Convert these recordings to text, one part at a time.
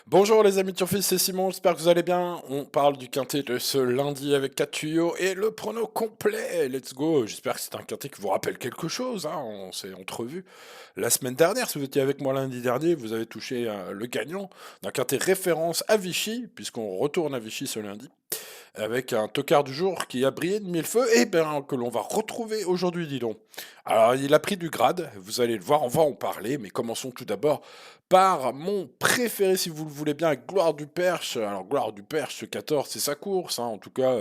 Bonjour les amis de Turfis, c'est Simon, j'espère que vous allez bien. On parle du quintet de ce lundi avec 4 tuyaux et le prono complet. Let's go. J'espère que c'est un quintet qui vous rappelle quelque chose, hein. On s'est entrevu la semaine dernière. Si vous étiez avec moi lundi dernier, vous avez touché le gagnant d'un quintet référence à Vichy, puisqu'on retourne à Vichy ce lundi avec un tocard du jour qui a brillé de mille feux et ben, que l'on va retrouver aujourd'hui, dis donc. Alors, il a pris du grade, vous allez le voir, on va en parler, mais commençons tout d'abord par mon préféré, si vous le voulez bien, Gloire du Perche. Alors, Gloire du Perche, ce 14, c'est sa course, hein. En tout cas,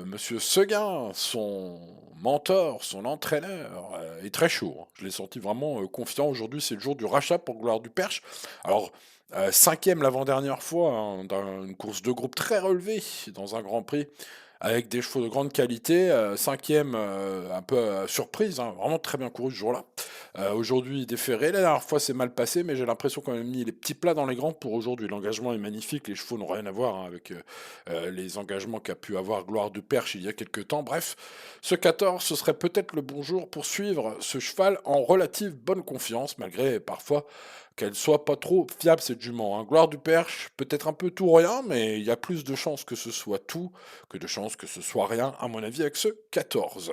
Monsieur Seguin, son mentor, son entraîneur, est très chaud, hein. Je l'ai senti vraiment confiant. Aujourd'hui, c'est le jour du rachat pour Gloire du Perche. Alors, cinquième l'avant-dernière fois, hein, dans une course de groupe très relevée, dans un Grand Prix, avec des chevaux de grande qualité. Cinquième, un peu surprise, hein, vraiment très bien couru ce jour-là. Aujourd'hui, déféré. La dernière fois, c'est mal passé, mais j'ai l'impression qu'on a mis les petits plats dans les grands pour aujourd'hui. L'engagement est magnifique, les chevaux n'ont rien à voir, hein, avec les engagements qu'a pu avoir Gloire de Perche il y a quelques temps. Bref, ce 14, ce serait peut-être le bon jour pour suivre ce cheval en relative bonne confiance, malgré parfois qu'elle soit pas trop fiable cette jument, hein. Gloire du Perche, peut-être un peu tout ou rien, mais il y a plus de chances que ce soit tout que de chances que ce soit rien, à mon avis, avec ce 14.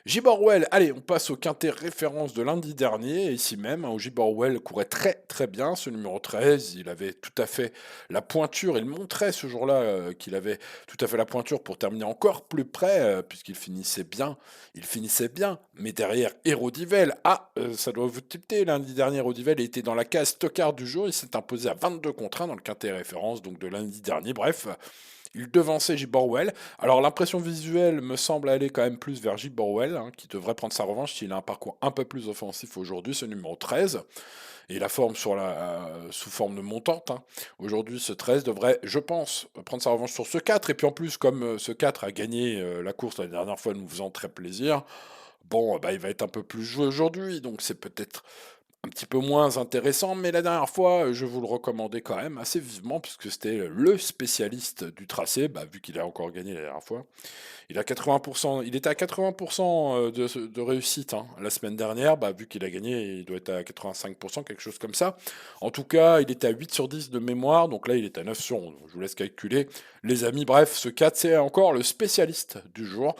Giborwell, allez, on passe au quintet référence de lundi dernier, ici même, hein, où Giborwell courait très très bien, ce numéro 13, il avait tout à fait la pointure, il montrait ce jour-là qu'il avait tout à fait la pointure pour terminer encore plus près, puisqu'il finissait bien, mais derrière Hérodivel, ça doit vous tilter, lundi dernier, Hérodivel était dans la case tocard du jour, il s'est imposé à 22 contre 1 dans le quintet référence, donc de lundi dernier, bref, il devançait Giborwell. Alors l'impression visuelle me semble aller quand même plus vers Giborwell, hein, qui devrait prendre sa revanche s'il a un parcours un peu plus offensif aujourd'hui, ce numéro 13. Et la forme sous forme de montante, hein. Aujourd'hui, ce 13 devrait, je pense, prendre sa revanche sur ce 4. Et puis en plus, comme ce 4 a gagné la course la dernière fois, nous faisant très plaisir, bon, bah, il va être un peu plus joué aujourd'hui. Donc c'est peut-être un petit peu moins intéressant, mais la dernière fois, je vous le recommandais quand même assez vivement, puisque c'était le spécialiste du tracé, bah, vu qu'il a encore gagné la dernière fois. Il a 80%, il était à 80% de réussite, hein, la semaine dernière, bah, vu qu'il a gagné, il doit être à 85%, quelque chose comme ça. En tout cas, il était à 8 sur 10 de mémoire, donc là il est à 9 sur 11. Je vous laisse calculer. Les amis, bref, ce 4, c'est encore le spécialiste du jour.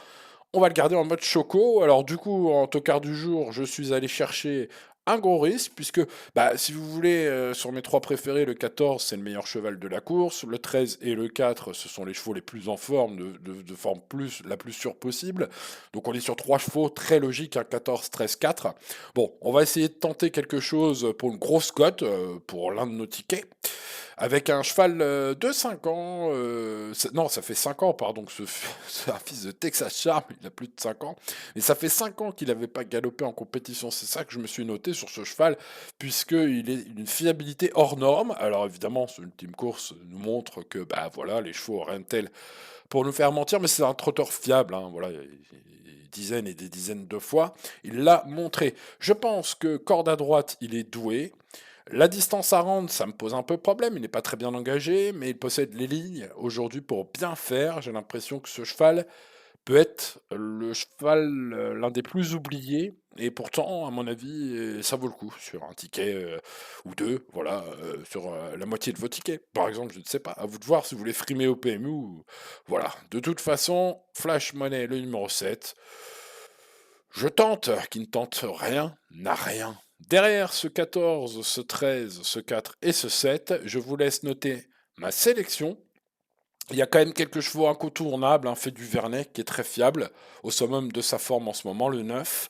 On va le garder en mode choco. Alors du coup, en tocard du jour, je suis allé chercher un gros risque, puisque bah, si vous voulez, sur mes trois préférés, le 14, c'est le meilleur cheval de la course, le 13 et le 4, ce sont les chevaux les plus en forme, de forme la plus sûre possible. Donc on est sur trois chevaux, très logique, hein, 14, 13, 4. Bon, on va essayer de tenter quelque chose pour une grosse cote, pour l'un de nos tickets. Avec un cheval de 5 ans, non, ça fait 5 ans, pardon, que c'est un fils de Texas Charm, il a plus de 5 ans, mais ça fait 5 ans qu'il n'avait pas galopé en compétition, c'est ça que je me suis noté sur ce cheval, puisqu'il est une fiabilité hors norme. Alors évidemment, ce ultime course nous montre que, bah voilà, les chevaux ont rien de tel pour nous faire mentir, mais c'est un trotteur fiable, hein, voilà, dizaines et des dizaines de fois, il l'a montré. Je pense que corde à droite, il est doué. La distance à rendre, ça me pose un peu problème. Il n'est pas très bien engagé, mais il possède les lignes aujourd'hui pour bien faire. J'ai l'impression que ce cheval peut être le cheval l'un des plus oubliés. Et pourtant, à mon avis, ça vaut le coup sur un ticket ou deux, voilà, sur la moitié de vos tickets. Par exemple, je ne sais pas, à vous de voir si vous voulez frimer au PMU. Voilà. De toute façon, Flash Money, le numéro 7. Je tente, qui ne tente rien, n'a rien. Derrière ce 14, ce 13, ce 4 et ce 7, je vous laisse noter ma sélection. Il y a quand même quelques chevaux incontournables, un fait du Vernet qui est très fiable, au summum de sa forme en ce moment, le 9.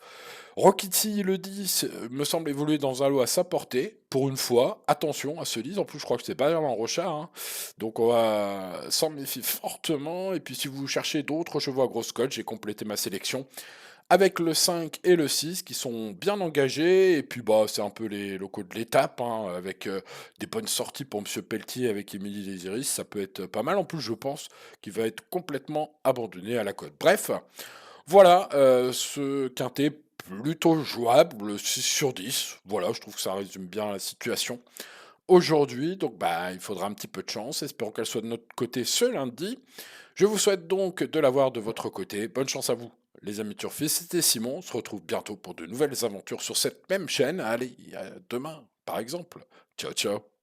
Rokiti, le 10, me semble évoluer dans un lot à sa portée, pour une fois. Attention à ce 10, en plus je crois que c'est pas en Rochard, hein. Donc on va s'en méfier fortement. Et puis si vous cherchez d'autres chevaux à grosse cote, j'ai complété ma sélection avec le 5 et le 6 qui sont bien engagés. Et puis bah c'est un peu les locaux de l'étape, hein, avec des bonnes sorties pour Monsieur Pelletier avec Émilie Désiris. Ça peut être pas mal. En plus, je pense qu'il va être complètement abandonné à la côte. Bref, voilà ce quintet plutôt jouable, 6 sur 10. Voilà, je trouve que ça résume bien la situation aujourd'hui. Donc bah il faudra un petit peu de chance. Espérons qu'elle soit de notre côté ce lundi. Je vous souhaite donc de l'avoir de votre côté. Bonne chance à vous, les amis turfistes. C'était Simon. On se retrouve bientôt pour de nouvelles aventures sur cette même chaîne. Allez, à demain, par exemple. Ciao, ciao.